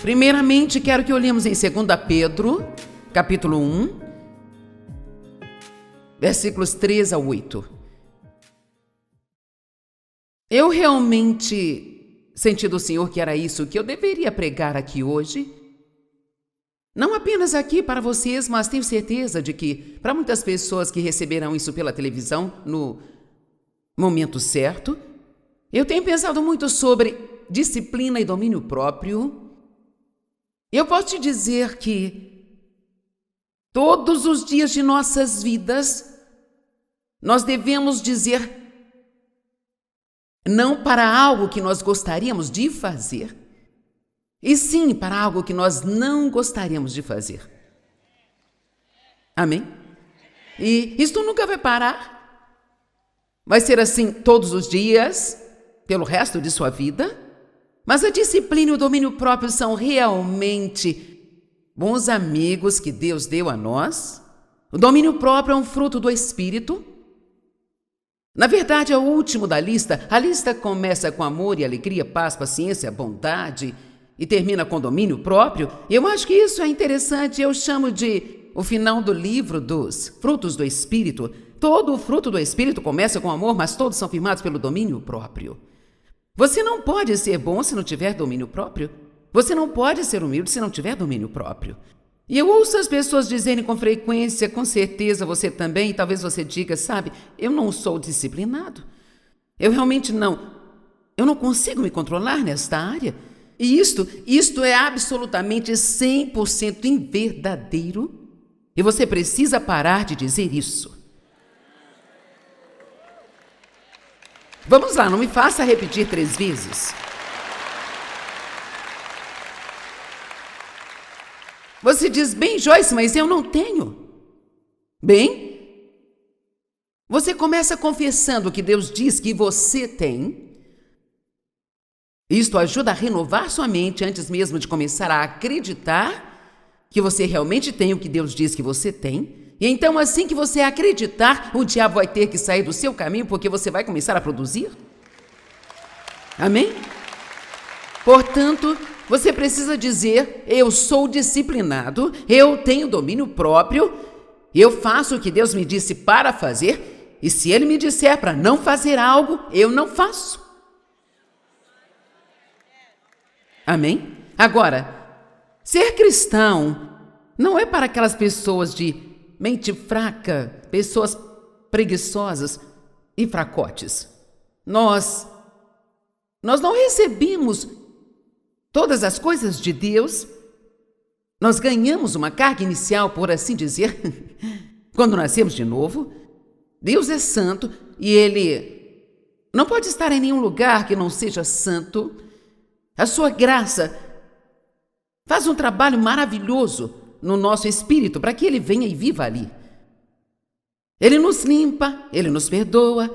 Primeiramente, quero que olhemos em 2 Pedro, capítulo 1, versículos 3 a 8. Eu realmente senti do Senhor que era isso que eu deveria pregar aqui hoje. Não apenas aqui para vocês, mas tenho certeza de que para muitas pessoas que receberão isso pela televisão no momento certo. Eu tenho pensado muito sobre disciplina e domínio próprio. Eu posso te dizer que todos os dias de nossas vidas nós devemos dizer não para algo que nós gostaríamos de fazer, e sim para algo que nós não gostaríamos de fazer. Amém? E isto nunca vai parar. Vai ser assim todos os dias, pelo resto de sua vida. Mas a disciplina e o domínio próprio são realmente bons amigos que Deus deu a nós. O domínio próprio é um fruto do Espírito. Na verdade, é o último da lista. A lista começa com amor e alegria, paz, paciência, bondade e termina com domínio próprio. E eu acho que isso é interessante. Eu chamo de o final do livro dos frutos do Espírito. Todo o fruto do Espírito começa com amor, mas todos são firmados pelo domínio próprio. Você não pode ser bom se não tiver domínio próprio. Você não pode ser humilde se não tiver domínio próprio. E eu ouço as pessoas dizerem com frequência, com certeza você também, e talvez você diga, sabe, eu não sou disciplinado. Eu realmente não. Eu não consigo me controlar nesta área. E isto é absolutamente 100% inverdadeiro. E você precisa parar de dizer isso. Vamos lá, não me faça repetir 3 vezes. Você diz, bem, Joyce, mas eu não tenho. Bem, você começa confessando que Deus diz que você tem. Isto ajuda a renovar sua mente antes mesmo de começar a acreditar que você realmente tem o que Deus diz que você tem. E então, assim que você acreditar, o diabo vai ter que sair do seu caminho, porque você vai começar a produzir. Amém? Portanto, você precisa dizer, eu sou disciplinado, eu tenho domínio próprio, eu faço o que Deus me disse para fazer, e se Ele me disser para não fazer algo, eu não faço. Amém? Agora, ser cristão não é para aquelas pessoas de mente fraca, pessoas preguiçosas e fracotes. Nós não recebemos todas as coisas de Deus. Nós ganhamos uma carga inicial, por assim dizer, quando nascemos de novo. Deus é santo e Ele não pode estar em nenhum lugar que não seja santo. A sua graça faz um trabalho maravilhoso no nosso espírito, para que Ele venha e viva ali. Ele nos limpa, Ele nos perdoa,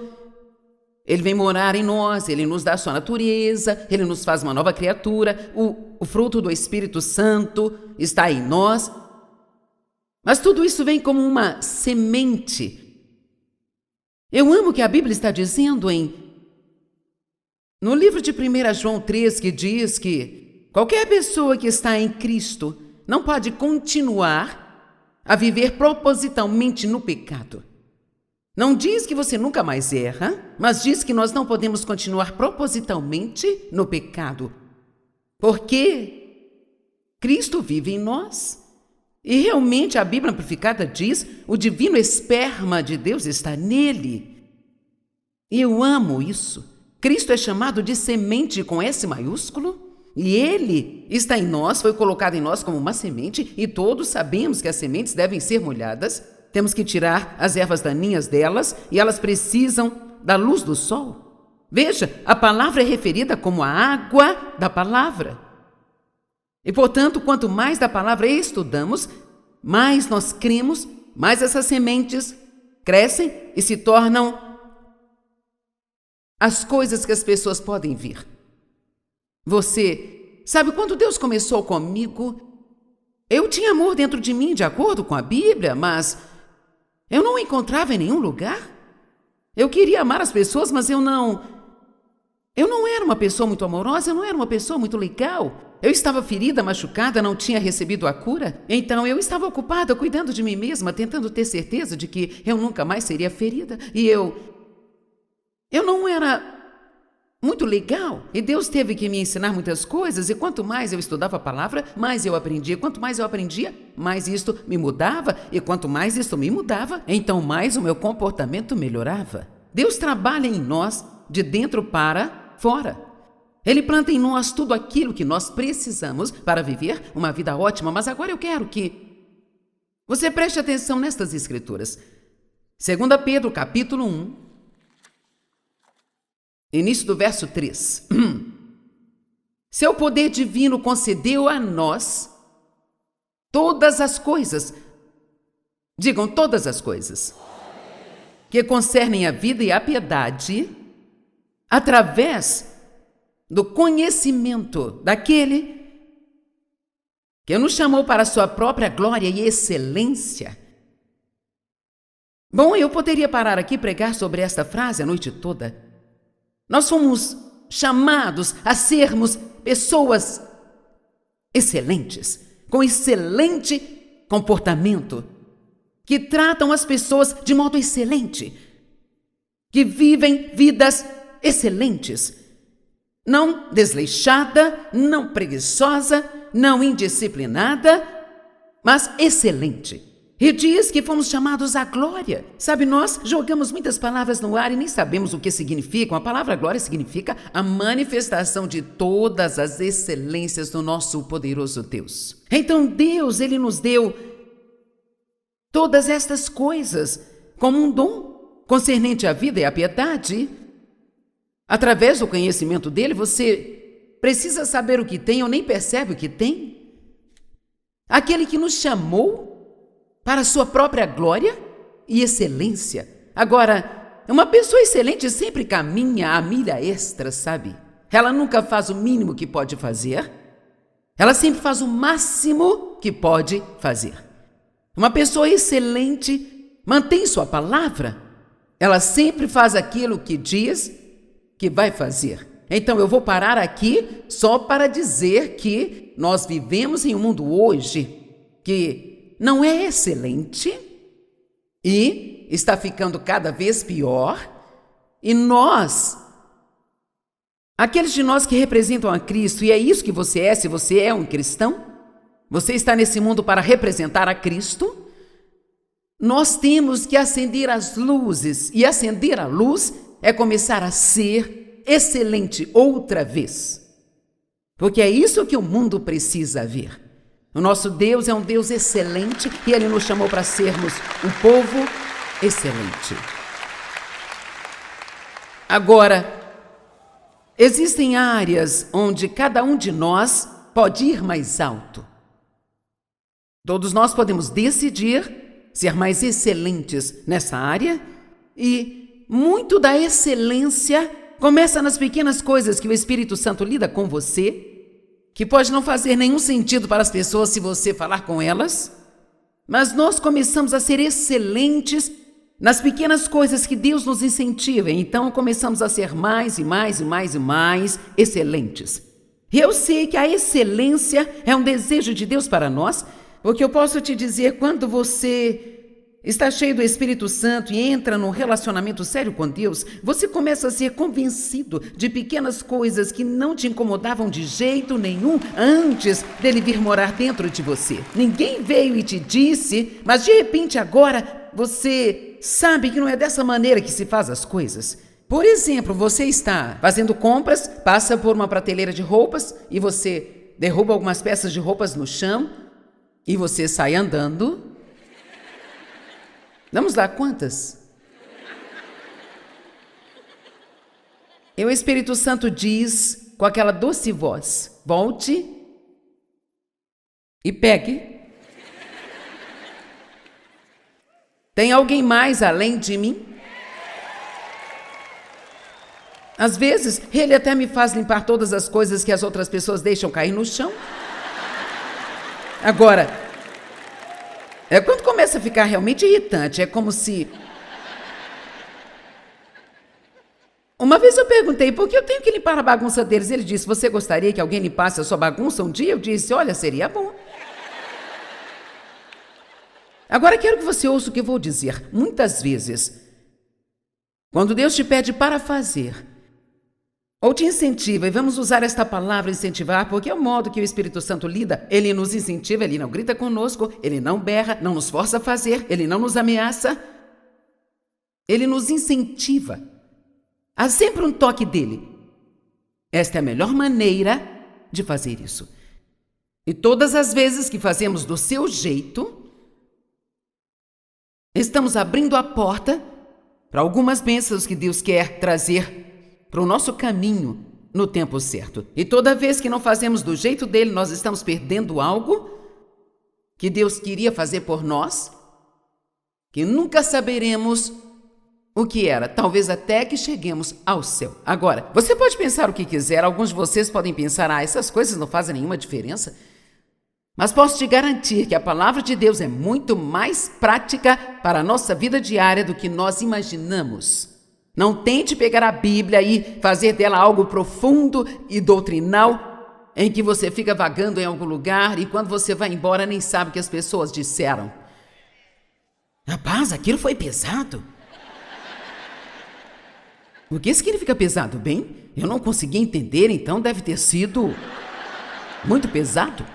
Ele vem morar em nós, Ele nos dá a sua natureza, Ele nos faz uma nova criatura, o fruto do Espírito Santo está em nós. Mas tudo isso vem como uma semente. Eu amo o que a Bíblia está dizendo no livro de 1 João 3, que diz que qualquer pessoa que está em Cristo não pode continuar a viver propositalmente no pecado. Não diz que você nunca mais erra, mas diz que nós não podemos continuar propositalmente no pecado, porque Cristo vive em nós. E realmente a Bíblia Amplificada diz, o divino esperma de Deus está nele. E eu amo isso. Cristo é chamado de semente com S maiúsculo. E Ele está em nós, foi colocado em nós como uma semente, e todos sabemos que as sementes devem ser molhadas. Temos que tirar as ervas daninhas delas, e elas precisam da luz do sol. Veja, a palavra é referida como a água da palavra. E, portanto, quanto mais da palavra estudamos, mais nós cremos, mais essas sementes crescem e se tornam as coisas que as pessoas podem ver. Você sabe, quando Deus começou comigo, eu tinha amor dentro de mim, de acordo com a Bíblia, mas eu não o encontrava em nenhum lugar. Eu queria amar as pessoas, mas eu não era uma pessoa muito amorosa, eu não era uma pessoa muito legal. Eu estava ferida, machucada, não tinha recebido a cura. Então eu estava ocupada cuidando de mim mesma, tentando ter certeza de que eu nunca mais seria ferida. E eu não era muito legal. E Deus teve que me ensinar muitas coisas. E quanto mais eu estudava a palavra, mais eu aprendia. Quanto mais eu aprendia, mais isto me mudava. E quanto mais isto me mudava, então mais o meu comportamento melhorava. Deus trabalha em nós de dentro para fora. Ele planta em nós tudo aquilo que nós precisamos para viver uma vida ótima. Mas agora eu quero que você preste atenção nestas escrituras. 2 Pedro, capítulo 1, início do verso 3. Seu poder divino concedeu a nós todas as coisas. Digam todas as coisas que concernem a vida e a piedade, através do conhecimento daquele que nos chamou para a sua própria glória e excelência. Bom, eu poderia parar aqui e pregar sobre esta frase a noite toda. Nós fomos chamados a sermos pessoas excelentes, com excelente comportamento, que tratam as pessoas de modo excelente, que vivem vidas excelentes. Não desleixada, não preguiçosa, não indisciplinada, mas excelente. E diz que fomos chamados à glória. Sabe, nós jogamos muitas palavras no ar e nem sabemos o que significam. A palavra glória significa a manifestação de todas as excelências do nosso poderoso Deus. Então Deus, Ele nos deu todas estas coisas como um dom concernente à vida e à piedade. Através do conhecimento dele, você precisa saber o que tem ou nem percebe o que tem. Aquele que nos chamou para a sua própria glória e excelência. Agora, uma pessoa excelente sempre caminha a milha extra, sabe? Ela nunca faz o mínimo que pode fazer. Ela sempre faz o máximo que pode fazer. Uma pessoa excelente mantém sua palavra. Ela sempre faz aquilo que diz que vai fazer. Então eu vou parar aqui só para dizer que nós vivemos em um mundo hoje que não é excelente e está ficando cada vez pior. E nós, aqueles de nós que representam a Cristo, e é isso que você é, se você é um cristão, você está nesse mundo para representar a Cristo, nós temos que acender as luzes, e acender a luz é começar a ser excelente outra vez. Porque é isso que o mundo precisa ver. O nosso Deus é um Deus excelente e Ele nos chamou para sermos um povo excelente. Agora, existem áreas onde cada um de nós pode ir mais alto. Todos nós podemos decidir ser mais excelentes nessa área e muito da excelência começa nas pequenas coisas que o Espírito Santo lida com você, que pode não fazer nenhum sentido para as pessoas se você falar com elas, mas nós começamos a ser excelentes nas pequenas coisas que Deus nos incentiva, então começamos a ser mais e mais e mais e mais excelentes. E eu sei que a excelência é um desejo de Deus para nós, porque eu posso te dizer, quando você está cheio do Espírito Santo e entra num relacionamento sério com Deus, você começa a ser convencido de pequenas coisas que não te incomodavam de jeito nenhum antes dele vir morar dentro de você. Ninguém veio e te disse, mas de repente agora você sabe que não é dessa maneira que se faz as coisas. Por exemplo, você está fazendo compras, passa por uma prateleira de roupas e você derruba algumas peças de roupas no chão e você sai andando. Vamos lá, quantas? E o Espírito Santo diz com aquela doce voz, volte e pegue. Tem alguém mais além de mim? Às vezes, ele até me faz limpar todas as coisas que as outras pessoas deixam cair no chão. Agora, quando começa a ficar realmente irritante, é como se Uma vez eu perguntei por que eu tenho que limpar a bagunça deles. Ele disse: você gostaria que alguém limpasse a sua bagunça um dia? Eu disse: olha, seria bom. Agora quero que você ouça o que eu vou dizer. Muitas vezes, quando Deus te pede para fazer, ou te incentiva, e vamos usar esta palavra incentivar, porque é o modo que o Espírito Santo lida. Ele nos incentiva, ele não grita conosco, ele não berra, não nos força a fazer, ele não nos ameaça. Ele nos incentiva. Há sempre um toque dele. Esta é a melhor maneira de fazer isso. E todas as vezes que fazemos do seu jeito, estamos abrindo a porta para algumas bênçãos que Deus quer trazer para o nosso caminho no tempo certo. E toda vez que não fazemos do jeito dele, nós estamos perdendo algo que Deus queria fazer por nós, que nunca saberemos o que era, talvez até que cheguemos ao céu. Agora, você pode pensar o que quiser, alguns de vocês podem pensar: essas coisas não fazem nenhuma diferença. Mas posso te garantir que a palavra de Deus é muito mais prática para a nossa vida diária do que nós imaginamos. Não tente pegar a Bíblia e fazer dela algo profundo e doutrinal, em que você fica vagando em algum lugar e quando você vai embora nem sabe o que as pessoas disseram. Rapaz, aquilo foi pesado. O que significa pesado? Bem, eu não consegui entender, então deve ter sido muito pesado.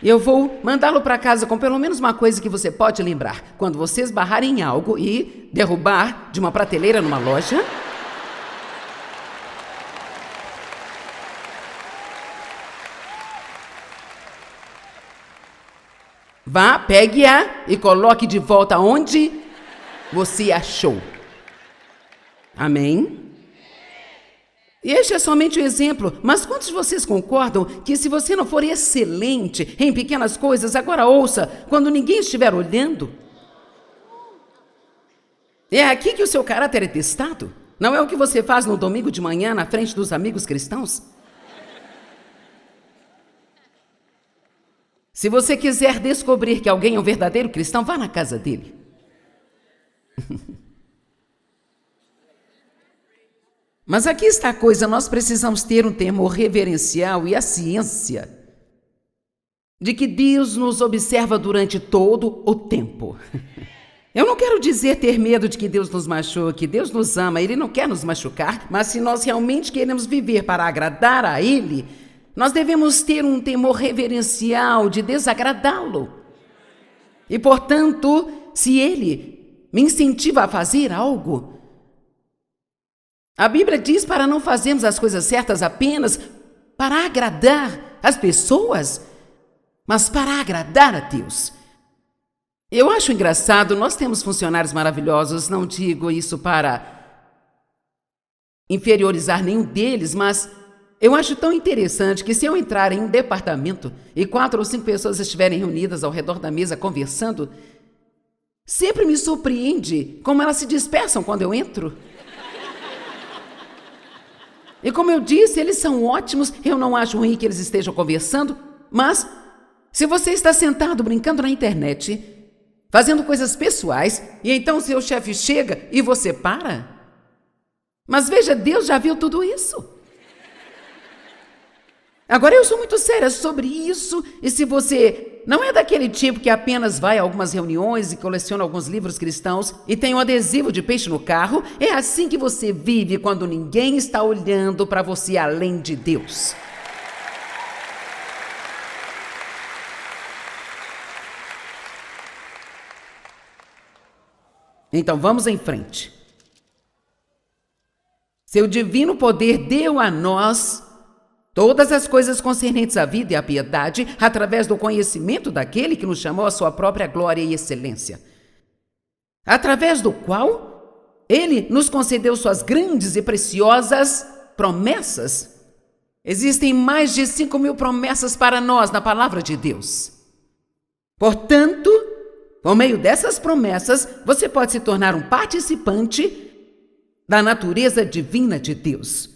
Eu vou mandá-lo para casa com pelo menos uma coisa que você pode lembrar. Quando você esbarrar em algo e derrubar de uma prateleira numa loja, vá, pegue-a e coloque de volta onde você achou. Amém? E este é somente um exemplo, mas quantos de vocês concordam que se você não for excelente em pequenas coisas, agora ouça, quando ninguém estiver olhando, é aqui que o seu caráter é testado? Não é o que você faz no domingo de manhã na frente dos amigos cristãos? Se você quiser descobrir que alguém é um verdadeiro cristão, vá na casa dele. Mas aqui está a coisa, nós precisamos ter um temor reverencial e a ciência de que Deus nos observa durante todo o tempo. Eu não quero dizer ter medo de que Deus nos machuque, Deus nos ama, Ele não quer nos machucar, mas se nós realmente queremos viver para agradar a Ele, nós devemos ter um temor reverencial de desagradá-lo. E, portanto, se Ele me incentiva a fazer algo, a Bíblia diz para não fazermos as coisas certas apenas para agradar as pessoas, mas para agradar a Deus. Eu acho engraçado, nós temos funcionários maravilhosos, não digo isso para inferiorizar nenhum deles, mas eu acho tão interessante que se eu entrar em um departamento e 4 ou 5 pessoas estiverem reunidas ao redor da mesa conversando, sempre me surpreende como elas se dispersam quando eu entro. E como eu disse, eles são ótimos, eu não acho ruim que eles estejam conversando, mas se você está sentado brincando na internet, fazendo coisas pessoais, e então seu chefe chega e você para? Mas veja, Deus já viu tudo isso. Agora eu sou muito séria sobre isso, e se você não é daquele tipo que apenas vai a algumas reuniões e coleciona alguns livros cristãos e tem um adesivo de peixe no carro, é assim que você vive quando ninguém está olhando para você além de Deus. Então vamos em frente. Seu divino poder deu a nós todas as coisas concernentes à vida e à piedade, através do conhecimento daquele que nos chamou à sua própria glória e excelência, através do qual ele nos concedeu suas grandes e preciosas promessas. Existem mais de 5.000 promessas para nós na palavra de Deus. Portanto, por meio dessas promessas, você pode se tornar um participante da natureza divina de Deus,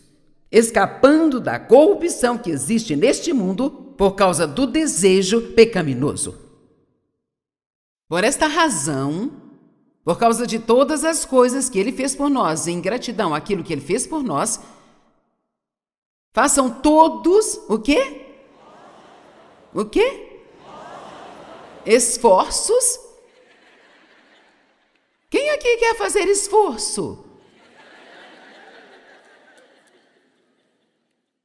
escapando da corrupção que existe neste mundo por causa do desejo pecaminoso. Por esta razão, Por causa de todas as coisas que Ele fez por nós, em gratidão àquilo que Ele fez por nós, façam todos o quê? O quê? Esforços? Quem aqui quer fazer esforço?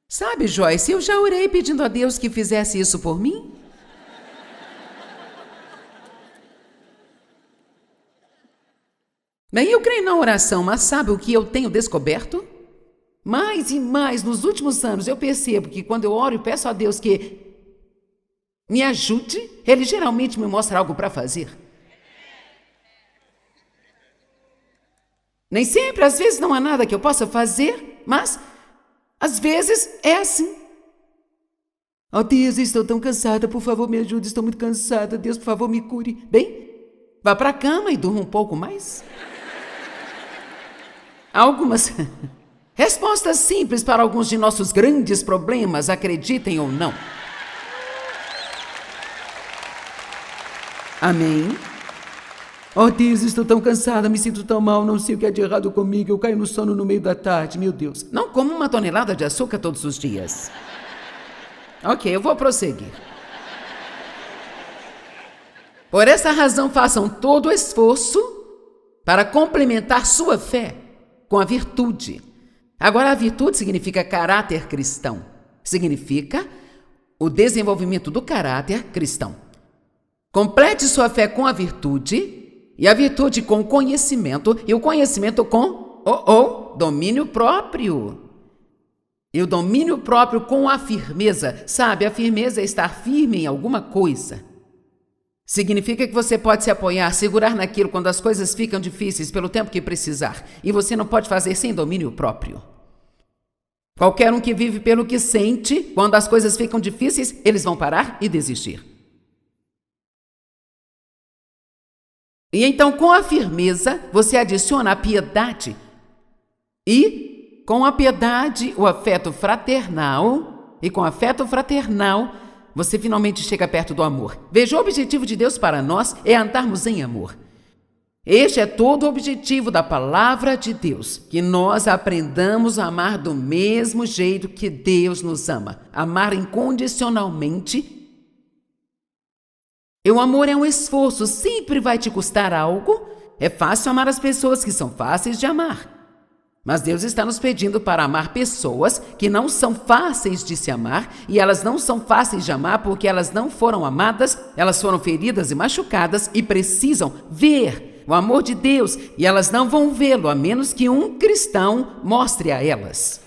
Sabe, Joyce, eu já orei pedindo a Deus que fizesse isso por mim. Bem, eu creio na oração, mas sabe o que eu tenho descoberto? Mais e mais, nos últimos anos, eu percebo que quando eu oro e peço a Deus que me ajude, Ele geralmente me mostra algo para fazer. Nem sempre, às vezes não há nada que eu possa fazer, mas às vezes é assim. Oh Deus, estou tão cansada, por favor me ajude, estou muito cansada, Deus, por favor me cure. Bem, vá para a cama e durma um pouco mais. Algumas respostas simples para alguns de nossos grandes problemas, acreditem ou não. Amém? Oh Deus, estou tão cansada, me sinto tão mal, não sei o que é de errado comigo, eu caio no sono no meio da tarde, meu Deus. Não como 1 tonelada de açúcar todos os dias. Ok, eu vou prosseguir. Por essa razão, façam todo o esforço para complementar sua fé com a virtude. Agora, a virtude significa caráter cristão. Significa o desenvolvimento do caráter cristão. Complete sua fé com a virtude, e a virtude com o conhecimento, e o conhecimento com domínio próprio. E o domínio próprio com a firmeza. Sabe, a firmeza é estar firme em alguma coisa. Significa que você pode se apoiar, segurar naquilo quando as coisas ficam difíceis pelo tempo que precisar. E você não pode fazer sem domínio próprio. Qualquer um que vive pelo que sente, quando as coisas ficam difíceis, eles vão parar e desistir. E então, com a firmeza, você adiciona a piedade. E, com a piedade, o afeto fraternal. E com afeto fraternal, você finalmente chega perto do amor. Veja, o objetivo de Deus para nós é andarmos em amor. Este é todo o objetivo da palavra de Deus, que nós aprendamos a amar do mesmo jeito que Deus nos ama. Amar incondicionalmente. E o amor é um esforço, sempre vai te custar algo. É fácil amar as pessoas que são fáceis de amar. Mas Deus está nos pedindo para amar pessoas que não são fáceis de se amar, e elas não são fáceis de amar porque elas não foram amadas, elas foram feridas e machucadas e precisam ver o amor de Deus, e elas não vão vê-lo a menos que um cristão mostre a elas.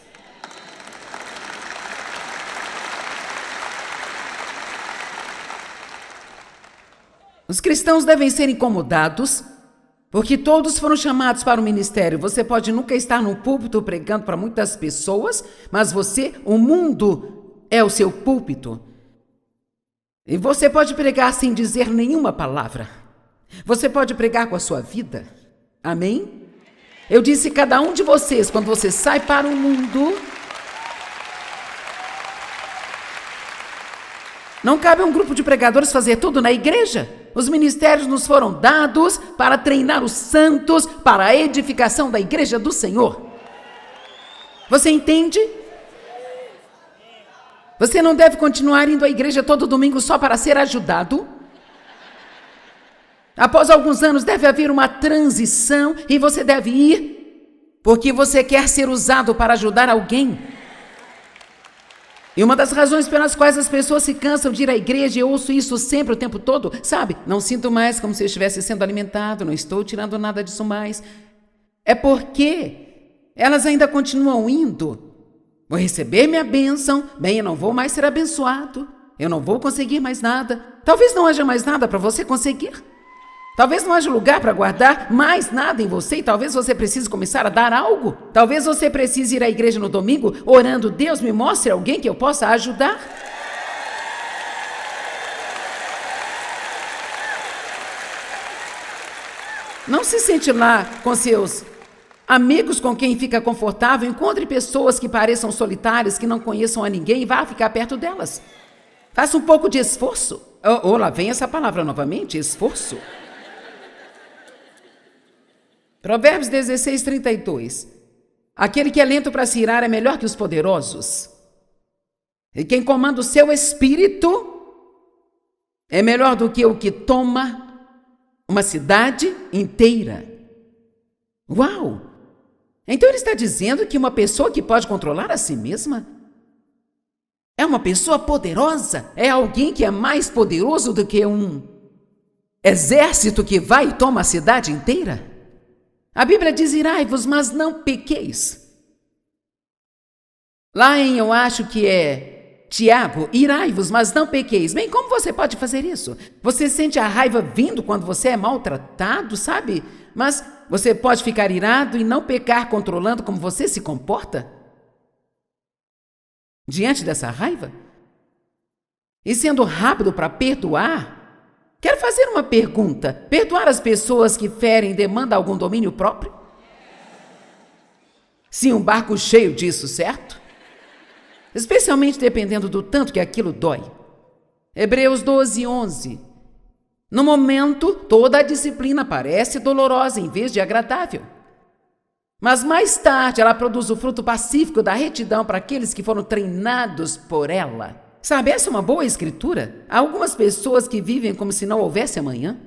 Os cristãos devem ser incomodados, porque todos foram chamados para o ministério. Você pode nunca estar no púlpito pregando para muitas pessoas, mas o mundo é o seu púlpito. E você pode pregar sem dizer nenhuma palavra. Você pode pregar com a sua vida. Amém? Eu disse, cada um de vocês, quando você sai para o mundo, não cabe a um grupo de pregadores fazer tudo na igreja. Os ministérios nos foram dados para treinar os santos para a edificação da igreja do Senhor. Você entende? Você não deve continuar indo à igreja todo domingo só para ser ajudado. Após alguns anos deve haver uma transição e você deve ir porque você quer ser usado para ajudar alguém. E uma das razões pelas quais as pessoas se cansam de ir à igreja, e eu ouço isso sempre o tempo todo, sabe? Não sinto mais como se eu estivesse sendo alimentado, não estou tirando nada disso mais. É porque elas ainda continuam indo. Vou receber minha bênção, bem, eu não vou mais ser abençoado, eu não vou conseguir mais nada. Talvez não haja mais nada para você conseguir. Talvez não haja lugar para guardar mais nada em você e talvez você precise começar a dar algo. Talvez você precise ir à igreja no domingo orando, Deus me mostre alguém que eu possa ajudar. Não se sente lá com seus amigos com quem fica confortável. Encontre pessoas que pareçam solitárias, que não conheçam a ninguém e vá ficar perto delas. Faça um pouco de esforço. Lá vem essa palavra novamente, esforço. Provérbios 16, 32. Aquele que é lento para se irar é melhor que os poderosos. E quem comanda o seu espírito é melhor do que o que toma uma cidade inteira. Uau! Então ele está dizendo que uma pessoa que pode controlar a si mesma é uma pessoa poderosa, é alguém que é mais poderoso do que um exército que vai e toma a cidade inteira. A Bíblia diz: irai-vos, mas não pequeis. Lá eu acho que é Tiago: irai-vos, mas não pequeis. Bem, como você pode fazer isso? Você sente a raiva vindo quando você é maltratado, sabe? Mas você pode ficar irado e não pecar controlando como você se comporta diante dessa raiva? E sendo rápido para perdoar? Quero fazer uma pergunta. Perdoar as pessoas que ferem demanda algum domínio próprio? Sim, um barco cheio disso, certo? Especialmente dependendo do tanto que aquilo dói. Hebreus 12, 11. No momento, toda a disciplina parece dolorosa em vez de agradável. Mas mais tarde ela produz o fruto pacífico da retidão para aqueles que foram treinados por ela. Sabe, essa é uma boa escritura. Há algumas pessoas que vivem como se não houvesse amanhã.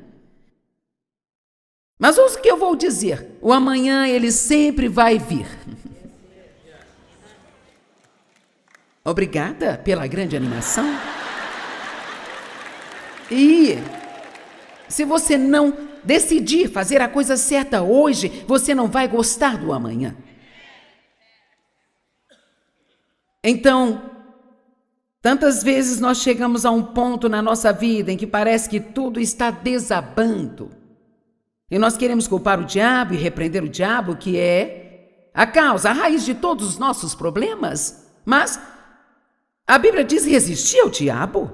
Mas ouça o que eu vou dizer. O amanhã, ele sempre vai vir. Obrigada pela grande animação. E se você não decidir fazer a coisa certa hoje, você não vai gostar do amanhã. Então, tantas vezes nós chegamos a um ponto na nossa vida em que parece que tudo está desabando. E nós queremos culpar o diabo e repreender o diabo, que é a causa, a raiz de todos os nossos problemas. Mas a Bíblia diz resistir ao diabo.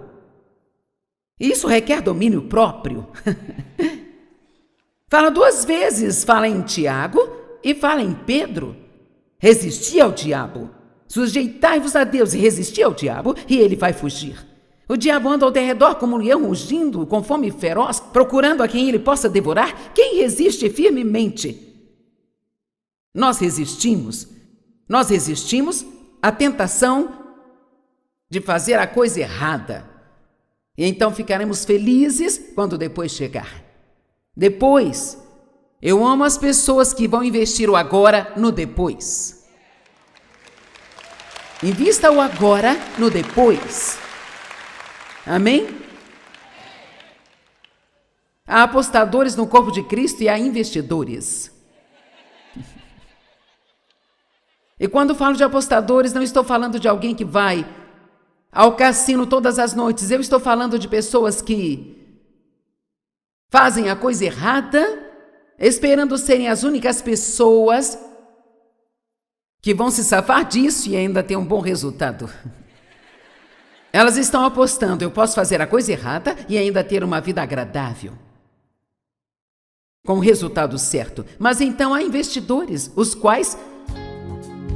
Isso requer domínio próprio. Fala duas vezes, fala em Tiago e fala em Pedro. Resistir ao diabo. Sujeitai-vos a Deus e resistir ao diabo, e ele vai fugir. O diabo anda ao derredor como um leão rugindo, com fome feroz, procurando a quem ele possa devorar. Quem resiste firmemente? Nós resistimos à tentação de fazer a coisa errada. E então ficaremos felizes quando depois chegar. Depois, eu amo as pessoas que vão investir o agora no depois. Invista o agora no depois. Amém? Há apostadores no corpo de Cristo e há investidores. E quando falo de apostadores, não estou falando de alguém que vai ao cassino todas as noites. Eu estou falando de pessoas que fazem a coisa errada, esperando serem as únicas pessoas que vão se safar disso e ainda ter um bom resultado. Elas estão apostando: eu posso fazer a coisa errada e ainda ter uma vida agradável, com o resultado certo. Mas então há investidores, os quais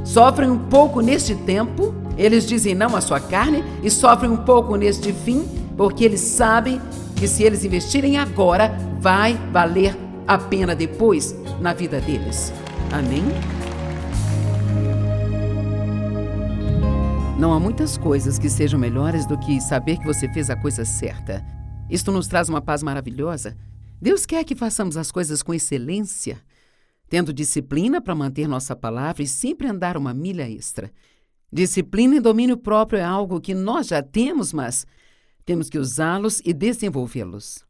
sofrem um pouco neste tempo, eles dizem não à sua carne, e sofrem um pouco neste fim, porque eles sabem que se eles investirem agora, vai valer a pena depois na vida deles. Amém? Não há muitas coisas que sejam melhores do que saber que você fez a coisa certa. Isto nos traz uma paz maravilhosa. Deus quer que façamos as coisas com excelência, tendo disciplina para manter nossa palavra e sempre andar uma milha extra. Disciplina e domínio próprio é algo que nós já temos, mas temos que usá-los e desenvolvê-los.